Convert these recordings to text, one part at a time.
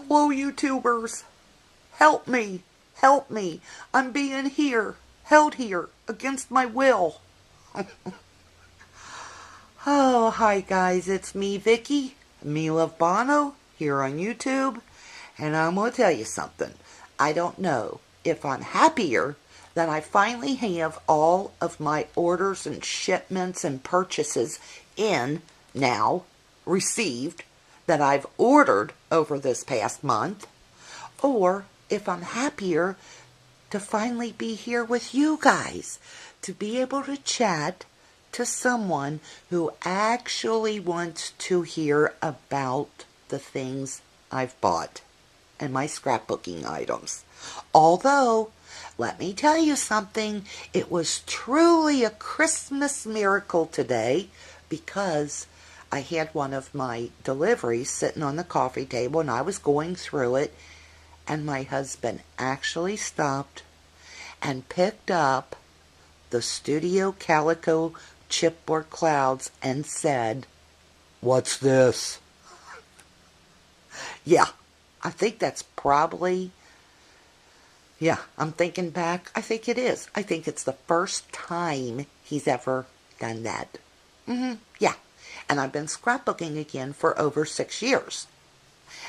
Hello, YouTubers. Help me. Help me. I'm being held here, against my will. Oh, hi guys. It's me, Vicky, me love Bono, here on YouTube. And I'm going to tell you something. I don't know if I'm happier that I finally have all of my orders and shipments and purchases in now, received, that I've ordered over this past month, or if I'm happier to finally be here with you guys, to be able to chat to someone who actually wants to hear about the things I've bought and my scrapbooking items. Although, let me tell you something, it was truly a Christmas miracle today because I had one of my deliveries sitting on the coffee table and I was going through it, and my husband actually stopped and picked up the Studio Calico chipboard clouds and said, "What's this?" Yeah, I think that's probably, I'm thinking back, I think it is. I think it's the first time he's ever done that. Yeah. And I've been scrapbooking again for over 6 years.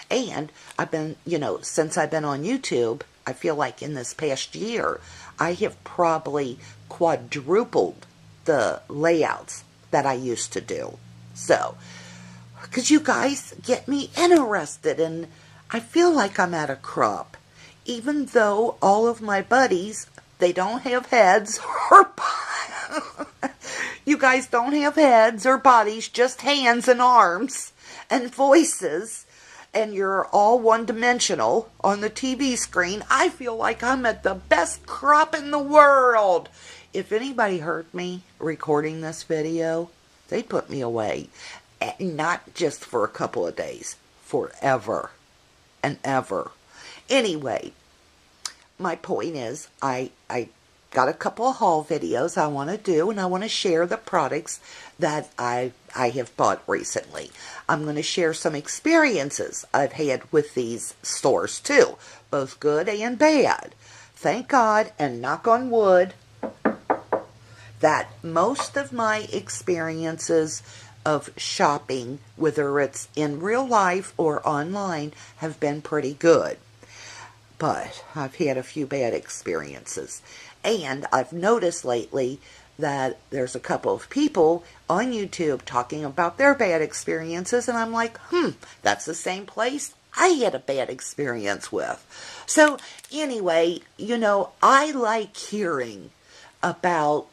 And I've been, since I've been on YouTube, I feel like in this past year, I have probably quadrupled the layouts that I used to do. So, because you guys get me interested, and I feel like I'm at a crop. Even though all of my buddies, they don't have heads or you guys don't have heads or bodies, just hands and arms and voices, and you're all one-dimensional on the TV screen. I feel like I'm at the best crop in the world. If anybody heard me recording this video, they'd put me away. And not just for a couple of days, forever and ever. Anyway, my point is, I got a couple of haul videos I want to do, and I want to share the products that I have bought recently. I'm going to share some experiences I've had with these stores too, both good and bad. Thank God, and knock on wood, that most of my experiences of shopping, whether it's in real life or online, have been pretty good. But I've had a few bad experiences. And I've noticed lately that there's a couple of people on YouTube talking about their bad experiences, and I'm like, that's the same place I had a bad experience with. So anyway, I like hearing about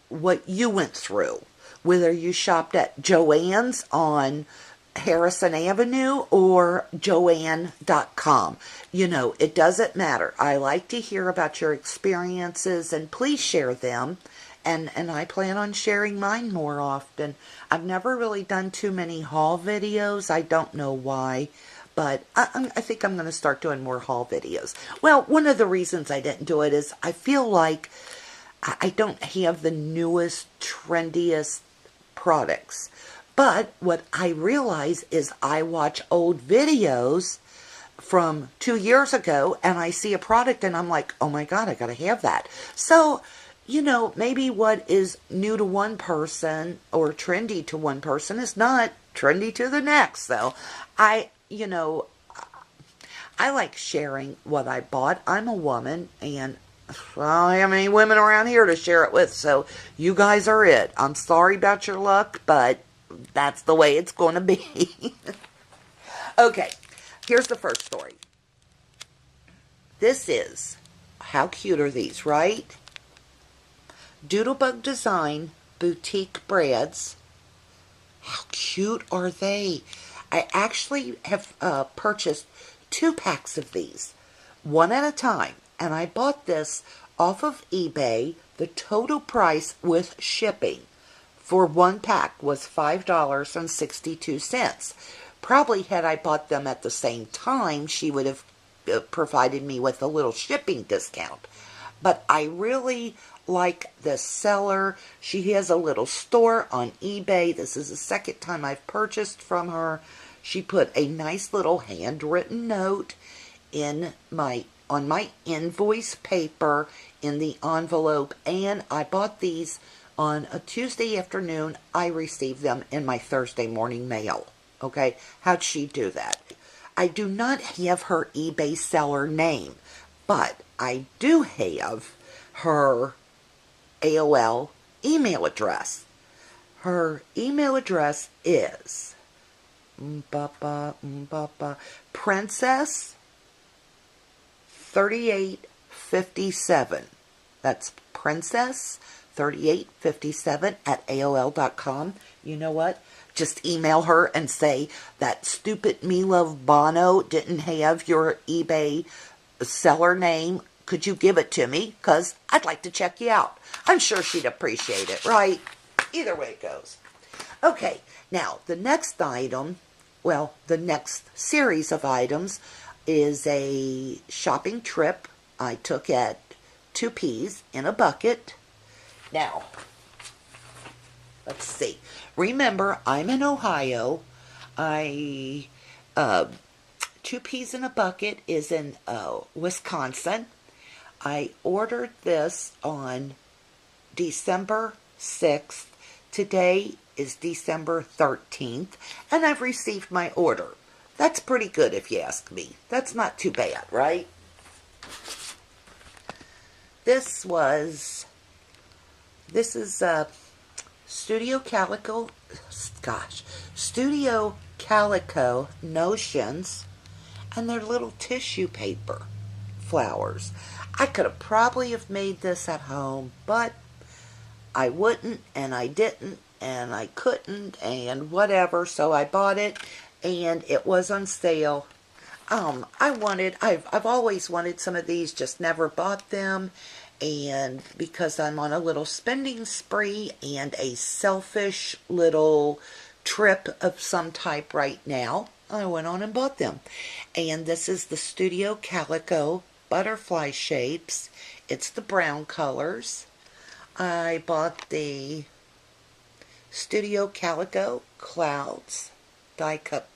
what you went through, whether you shopped at Joann's on Harrison Avenue or Joann.com. It doesn't matter. I like to hear about your experiences, and please share them. And I plan on sharing mine more often. I've never really done too many haul videos. I don't know why, but I think I'm going to start doing more haul videos. Well, one of the reasons I didn't do it is I feel like I don't have the newest, trendiest products. But what I realize is I watch old videos from 2 years ago, and I see a product and I'm like, oh my God, I gotta have that. So, maybe what is new to one person or trendy to one person is not trendy to the next. So I like sharing what I bought. I'm a woman, and I don't have any women around here to share it with, so you guys are it. I'm sorry about your luck, but that's the way it's going to be. Okay, here's the first story. This is, how cute are these, right? Doodlebug Design Boutique Breads. How cute are they? I actually have purchased 2 packs of these, one at a time. And I bought this off of eBay. The total price with shipping for 1 pack was $5.62. Probably had I bought them at the same time, she would have provided me with a little shipping discount. But I really like this seller. She has a little store on eBay. This is the second time I've purchased from her. She put a nice little handwritten note on my invoice paper in the envelope, and I bought these on a Tuesday afternoon. I received them in my Thursday morning mail. Okay, how'd she do that? I do not have her eBay seller name, but I do have her AOL email address. Her email address is Princess 3857. That's Princess 3857 at AOL.com. You know what? Just email her and say that stupid Me Love Bono didn't have your eBay seller name. Could you give it to me? Because I'd like to check you out. I'm sure she'd appreciate it, right? Either way it goes. Okay, now the next item, well, the next series of items is a shopping trip I took at 2 Peas in a Bucket. Now, let's see. Remember, I'm in Ohio. 2 Peas in a Bucket is in Wisconsin. I ordered this on December 6th. Today is December 13th, and I've received my order. That's pretty good if you ask me. That's not too bad, right? This is Studio Calico notions, and they're little tissue paper flowers. I could have probably have made this at home, but I wouldn't, and I didn't, and I couldn't, and whatever, so I bought it, and it was on sale. I've always wanted some of these, just never bought them, and because I'm on a little spending spree and a selfish little trip of some type right now, I went on and bought them. And this is the Studio Calico butterfly shapes. It's the brown colors. I bought the Studio Calico clouds die cut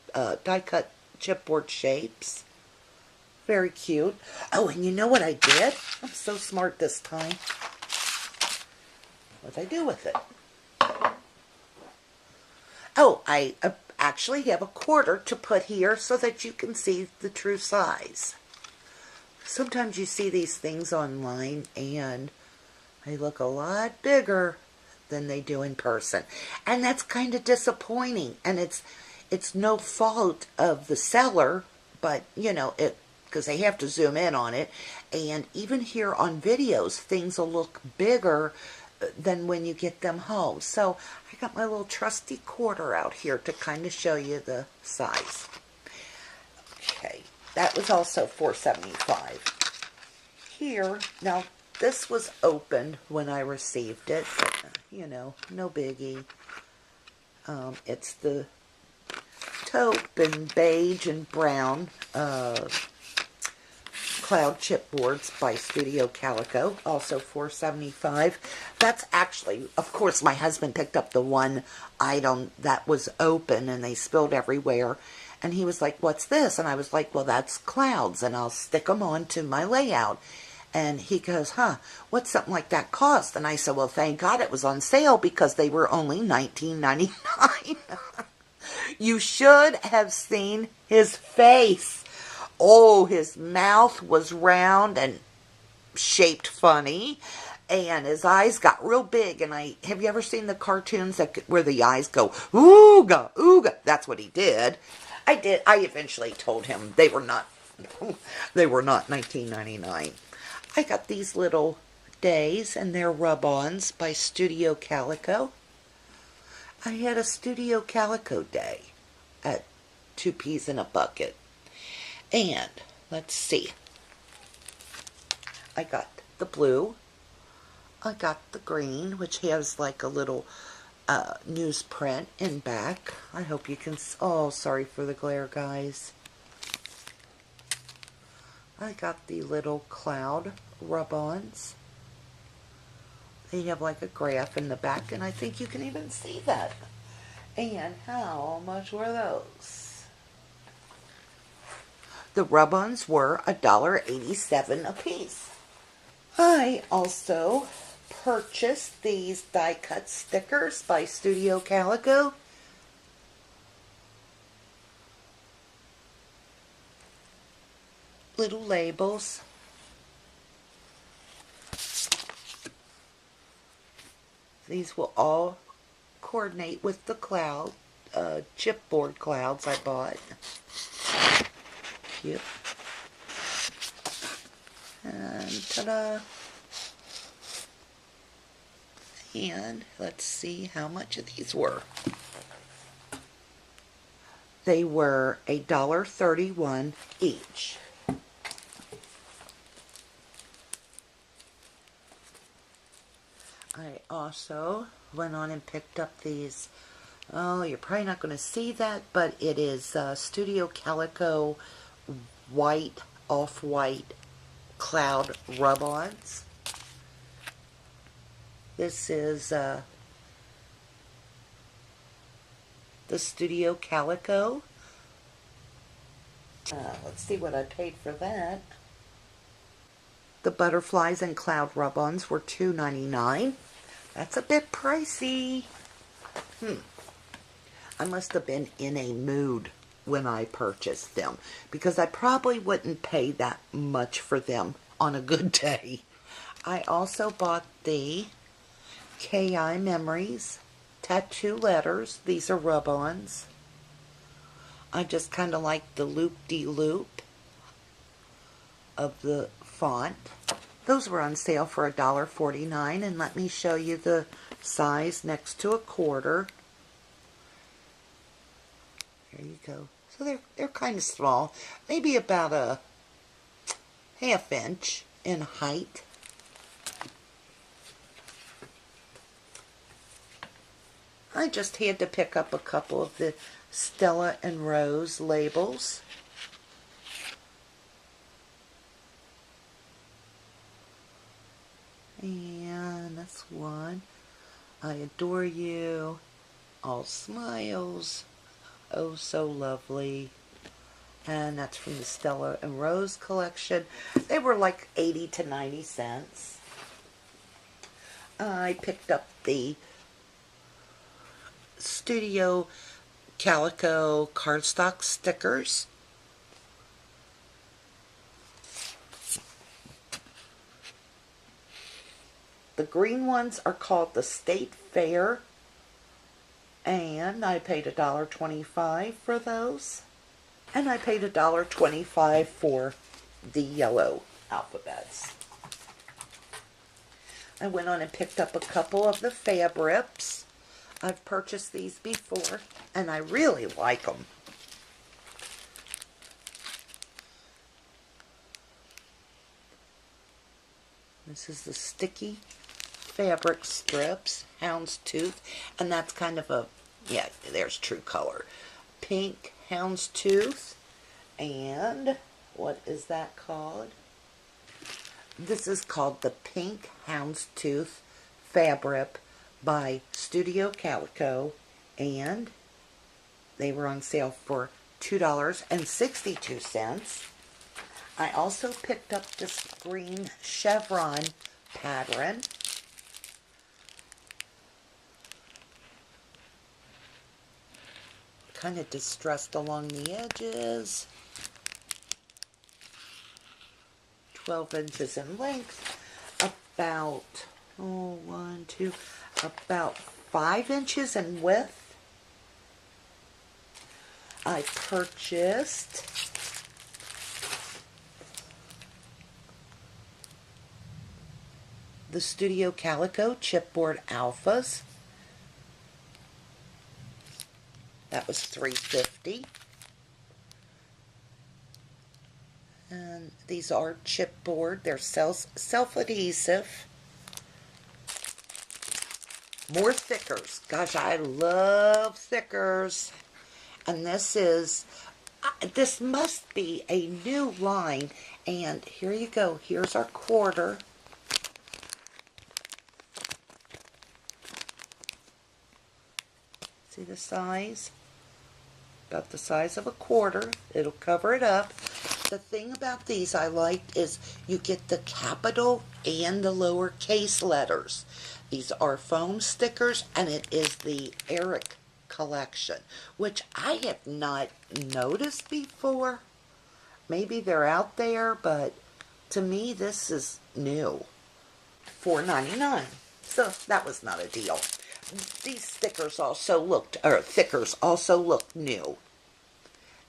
chipboard shapes. Very cute. Oh, and you know what I did? I'm so smart this time. What did I do with it? Oh, I actually have a quarter to put here so that you can see the true size. Sometimes you see these things online and they look a lot bigger than they do in person. And that's kind of disappointing. And it's no fault of the seller, but, you know, because they have to zoom in on it. And even here on videos, things will look bigger than when you get them home. So I got my little trusty quarter out here to kind of show you the size. Okay, that was also $4.75. Here, now this was opened when I received it, but, you know, no biggie. It's the taupe and beige and brown cloud chipboards by Studio Calico, also $4.75. That's actually, of course, my husband picked up the one item that was open and they spilled everywhere. And he was like, "What's this?" And I was like, "Well, that's clouds, and I'll stick them on to my layout." And he goes, "What's something like that cost?" And I said, "Well, thank God it was on sale because they were only $19.99. You should have seen his face. Oh, his mouth was round and shaped funny, and his eyes got real big. And have you ever seen the cartoons where the eyes go, ooga, ooga? That's what he did. I eventually told him they were not $19.99. I got these little days, and they're rub-ons by Studio Calico. I had a Studio Calico day at 2 Peas in a Bucket. And let's see. I got the blue. I got the green, which has like a little newsprint in back. I hope you can... Oh, sorry for the glare, guys. I got the little cloud rub-ons. They have like a graph in the back, and I think you can even see that. And how much were those? The rub-ons were $1.87 a piece. I also purchased these die-cut stickers by Studio Calico. Little labels. These will all coordinate with the cloud, chipboard clouds I bought. Cute. And ta-da! And let's see how much of these were. They were $1.31 each. I also went on and picked up these, oh, you're probably not going to see that, but it is Studio Calico white, off-white cloud rub-ons. This is the Studio Calico. Let's see what I paid for that. The butterflies and cloud rub-ons were $2.99. That's a bit pricey. I must have been in a mood when I purchased them, because I probably wouldn't pay that much for them on a good day. I also bought the KI Memories tattoo letters. These are rub-ons. I just kind of like the loop-de-loop of the font. Those were on sale for $1.49, and let me show you the size next to a quarter. There you go. So they're kind of small, maybe about a ½ inch in height. I just had to pick up a couple of the Stella and Rose labels. And that's one. I adore you. All smiles. Oh, so lovely. And that's from the Stella and Rose collection. They were like 80 to 90 cents. I picked up the Studio Calico cardstock stickers. The green ones are called the State Fair, and I paid $1.25 for those. And I paid $1.25 for the yellow alphabets. I went on and picked up a couple of the Fabrips. I've purchased these before, and I really like them. This is the sticky fabric strips, houndstooth, and that's kind of a, yeah, there's true color. Pink houndstooth, and what is that called? This is called the Pink Houndstooth Fabric by Studio Calico, and they were on sale for $2.62. I also picked up this green chevron pattern. Kind of distressed along the edges. 12 inches in length. About, about 5 inches in width. I purchased the Studio Calico chipboard alphas. That was $3.50. And these are chipboard. They're self-adhesive. More thickers. Gosh, I love thickers. And this must be a new line. And here you go. Here's our quarter. See the size? About the size of a quarter. It'll cover it up. The thing about these I liked is you get the capital and the lowercase letters. These are foam stickers, and it is the Eric collection, which I have not noticed before. Maybe they're out there, but to me this is new. $4.99. So that was not a deal. These stickers also looked, or thickers also looked new.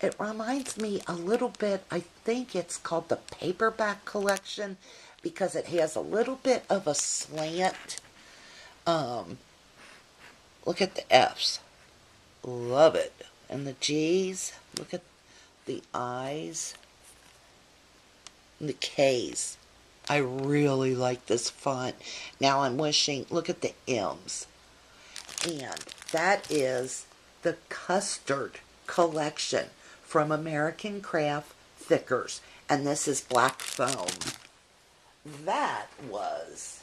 It reminds me a little bit, I think it's called the paperback collection, because it has a little bit of a slant. Look at the F's. Love it. And the G's. Look at the I's. And the K's. I really like this font. Now I'm wishing, look at the M's. And that is the Custard collection from American Craft Thickers. And this is black foam. That was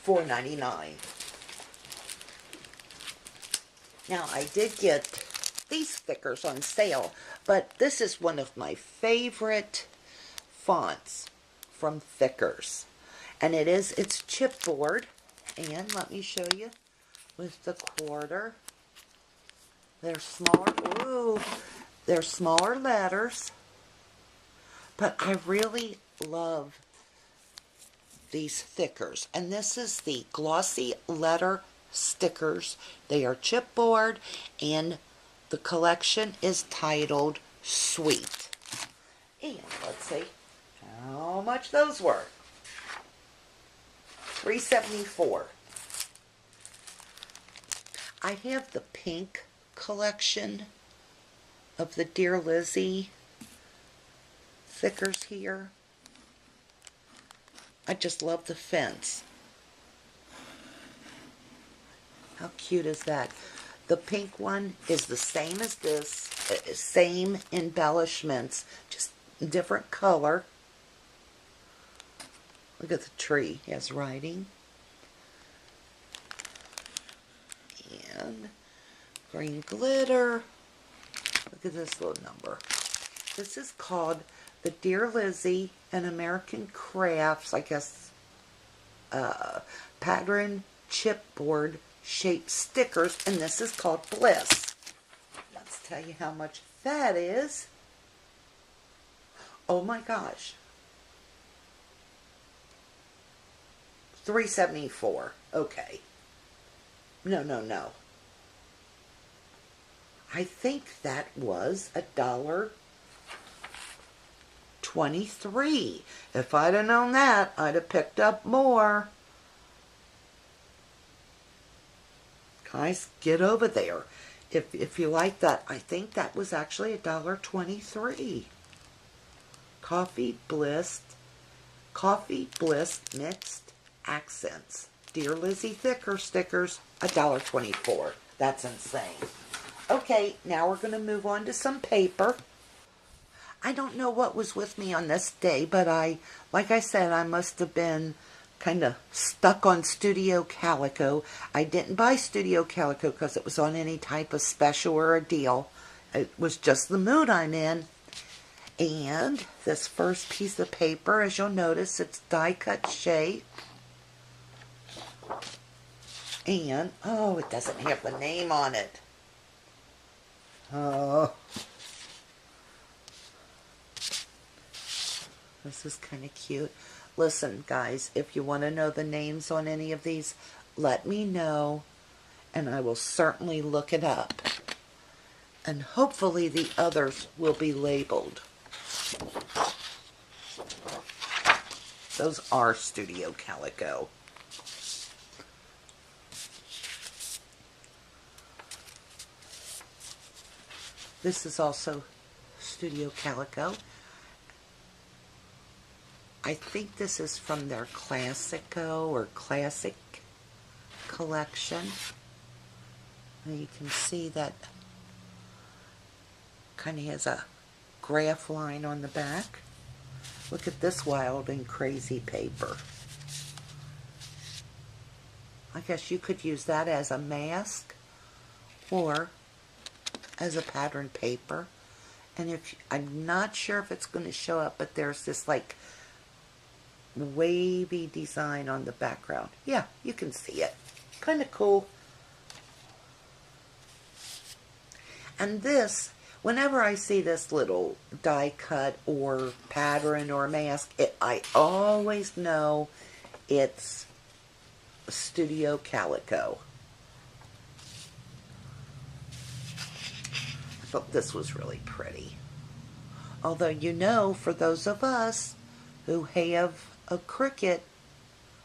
$4.99. Now I did get these stickers on sale, but this is one of my favorite fonts from Thickers. And it's chipboard. And let me show you with the quarter. They're smaller. Ooh, they're smaller letters. But I really love these Thickers. And this is the glossy letter stickers. They are chipboard, and the collection is titled Sweet. And let's see how much those were. $3.74. I have the pink collection of the Dear Lizzie Thickers here. I just love the fence. How cute is that? The pink one is the same as this, same embellishments, just different color. Look at the tree. It has writing. And green glitter. Look at this little number. This is called the Dear Lizzie and American Crafts, I guess, pattern chipboard shaped stickers, and this is called Bliss. Let's tell you how much that is. Oh my gosh. $3.74. Okay. No. I think that was $1.23. If I'd have known that, I'd have picked up more. Guys, get over there. If you like that, I think that was actually $1.23. Coffee Bliss Mixed Accents. Dear Lizzie Thicker stickers, $1.24. That's insane. Okay, now we're going to move on to some paper. I don't know what was with me on this day, but like I said, I must have been kind of stuck on Studio Calico. I didn't buy Studio Calico because it was on any type of special or a deal. It was just the mood I'm in. And this first piece of paper, as you'll notice, it's die cut shape. And, oh, it doesn't have the name on it. Oh. This is kind of cute. Listen, guys, if you want to know the names on any of these, let me know, and I will certainly look it up. And hopefully the others will be labeled. Those are Studio Calico. This is also Studio Calico. I think this is from their Classico or Classic collection. And you can see that kind of has a graph line on the back. Look at this wild and crazy paper. I guess you could use that as a mask or as a pattern paper. And I'm not sure if it's going to show up, but there's this like wavy design on the background. Yeah, you can see it. Kind of cool. And this, whenever I see this little die cut or pattern or mask, I always know it's Studio Calico. I thought this was really pretty. Although, you know, for those of us who have a Cricut,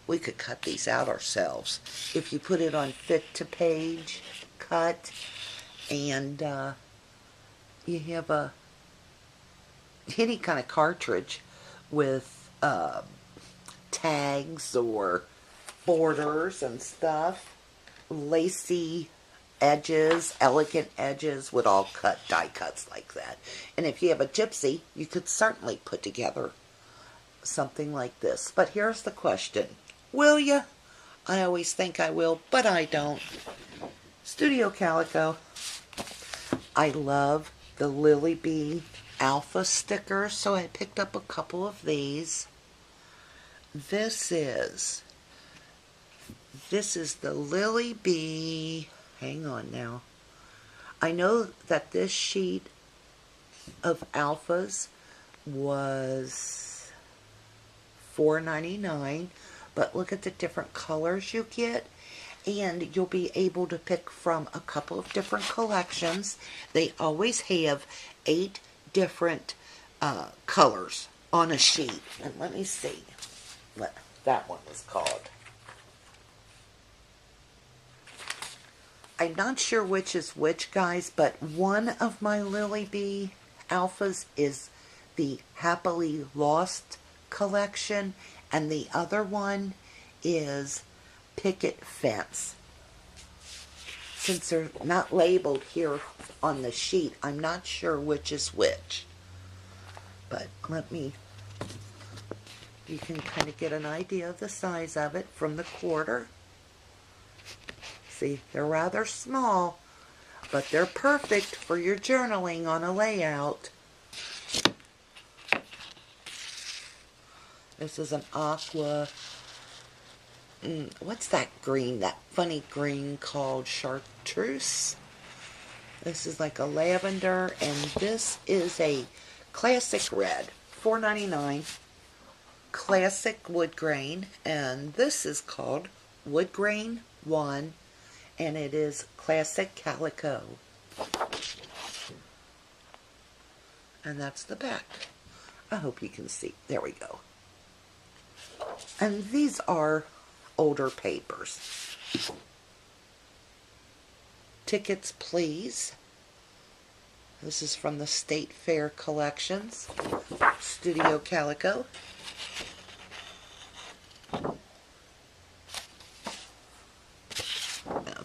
we could cut these out ourselves. If you put it on fit to page cut, and you have any kind of cartridge with tags or borders and stuff, lacy edges, elegant edges would all cut die cuts like that. And if you have a gypsy, you could certainly put together something like this. But here's the question. Will you? I always think I will, but I don't. Studio Calico. I love the Lily Bee Alpha stickers, so I picked up a couple of these. This is the Lily Bee. Hang on now. I know that this sheet of alphas was $4.99, but look at the different colors you get, and you'll be able to pick from a couple of different collections. They always have 8 different colors on a sheet. And let me see what that one was called. I'm not sure which is which, guys, but one of my Lily Bee alphas is the Happily Lost collection, and the other one is Picket Fence. Since they're not labeled here on the sheet, I'm not sure which is which. But you can kind of get an idea of the size of it from the quarter. See, they're rather small, but they're perfect for your journaling on a layout. This is an aqua. What's that green? That funny green called chartreuse. This is like a lavender, and this is a classic red. $4.99. Classic wood grain, and this is called Wood Grain 1. And it is Classic Calico. And that's the back. I hope you can see. There we go. And these are older papers. Tickets, Please. This is from the State Fair Collections. Studio Calico.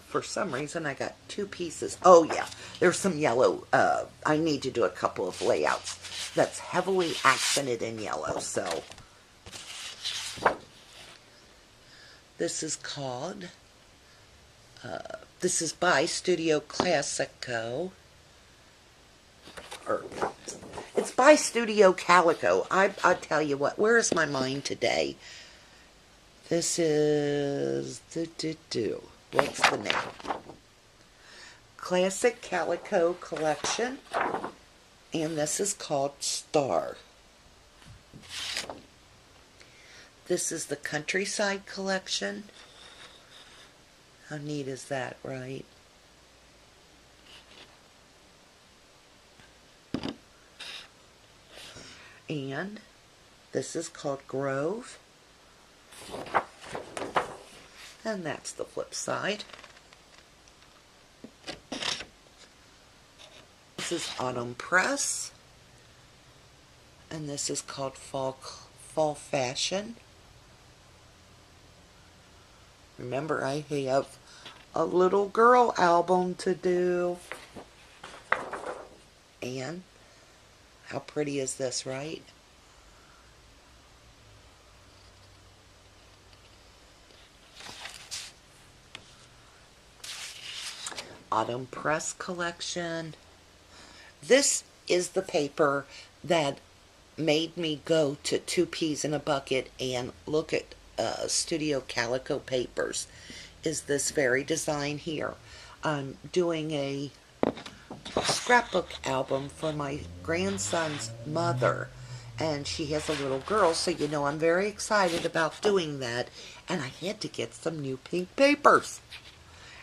For some reason, I got 2 pieces. Oh, yeah. There's some yellow. I need to do a couple of layouts that's heavily accented in yellow. So, this is called, this is by Studio Classico. It's by Studio Calico. I tell you what, where is my mind today? This is... What's the name? Classic Calico Collection. And this is called Star. This is the Countryside Collection. How neat is that, right? And this is called Grove. And that's the flip side. This is Autumn Press. And this is called Fall Fashion. Remember, I have a little girl album to do. And how pretty is this, right? Autumn Press collection. This is the paper that made me go to Two Peas in a Bucket and look at Studio Calico papers, is this very design here. I'm doing a scrapbook album for my grandson's mother, and she has a little girl, so you know I'm very excited about doing that, and I had to get some new pink papers.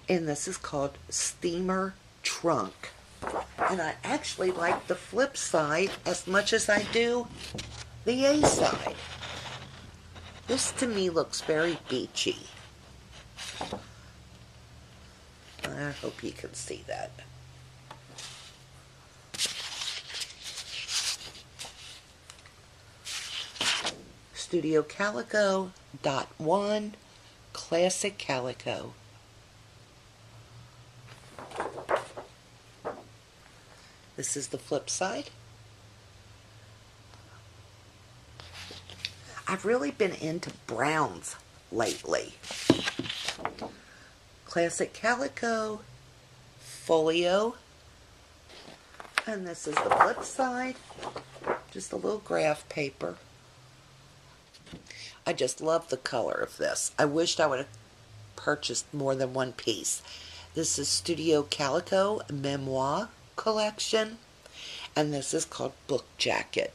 And this is called Steamer Trunk. And I actually like the flip side as much as I do the A side. This to me looks very beachy. I hope you can see that. Studio Calico .1 Classic Calico. This is the flip side. I've really been into browns lately. Classic Calico, Folio, and this is the flip side, just a little graph paper. I just love the color of this. I wished I would have purchased more than one piece. This is Studio Calico Memoir Collection, and this is called Book Jacket.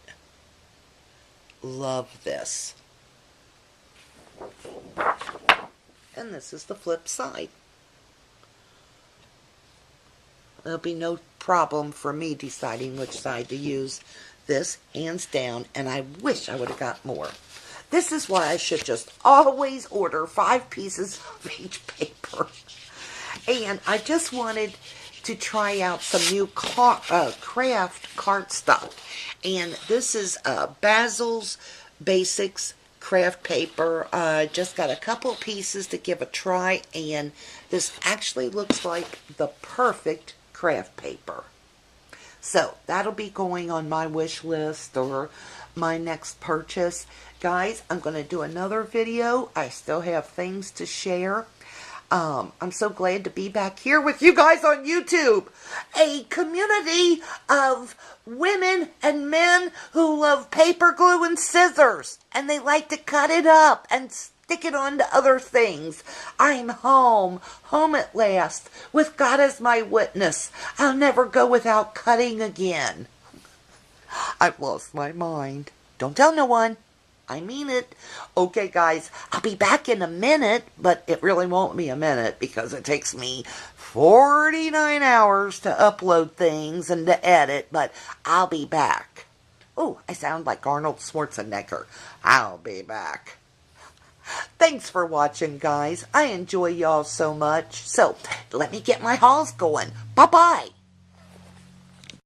Love this. And this is the flip side. There'll be no problem for me deciding which side to use. This, hands down, and I wish I would have got more. This is why I should just always order 5 pieces of each paper. And I just wanted to try out some new craft cardstock. And this is Basil's Basics craft paper. Just got a couple pieces to give a try, and this actually looks like the perfect craft paper. So that'll be going on my wish list or my next purchase. Guys, I'm going to do another video. I still have things to share. I'm so glad to be back here with you guys on YouTube. A community of women and men who love paper glue and scissors. And they like to cut it up and stick it onto other things. I'm home at last, with God as my witness. I'll never go without cutting again. I've lost my mind. Don't tell no one. I mean it. Okay, guys, I'll be back in a minute, but it really won't be a minute because it takes me 49 hours to upload things and to edit, but I'll be back. Oh, I sound like Arnold Schwarzenegger. I'll be back. Thanks for watching, guys. I enjoy y'all so much. So, let me get my hauls going. Bye-bye.